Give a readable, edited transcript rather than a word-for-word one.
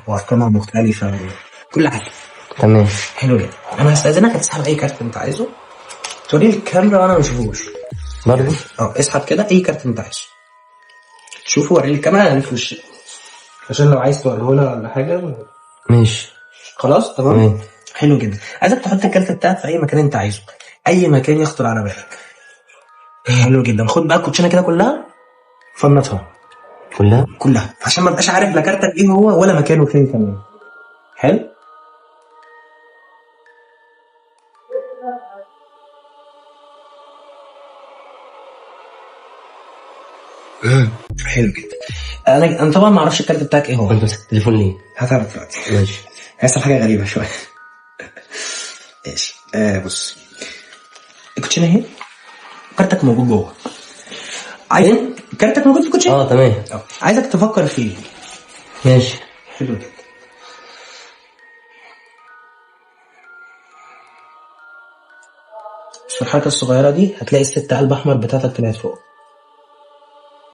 وارقامها مختلفه، كل حاجه. تمام. حلو جدا. انا هستاذنك تسحب اي كارت انت عايزه، توري الكاميرا وانا ما اشوفوش برضه. اسحب كده اي كارت انت عايزه، شوفه وريني الكاميرا انا في وشي عشان لو عايز توريه لها ولا حاجه. ماشي. خلاص تمام. حلو جدا. عايزك تحط الكارت بتاعك في اي مكان انت عايزه، اي مكان يخطر على بالك. حلو جدا. خد بقى الكوتشينه كده كلها، فنطها كلها عشان ما ابقاش عارف لا كارتك ايه هو ولا مكانه فين كمان. حلو. حلو جدا. انا طبعا ما اعرفش الكارت بتاعك ايه هو. انت مسكت التليفون ليه؟ هتعرف دلوقتي. ماشي. هيحصل حاجه غريبه شويه. ماشي. بص، الكوتشينه اهي، كارتك موجود جوه. عايز كارتك موجود في الكوتشينه. تمام. عايزك تفكر فيه. ماشي. حلو جدا. في الحركه الصغيره دي هتلاقي الست قلب احمر بتاعتك طلعت فوق.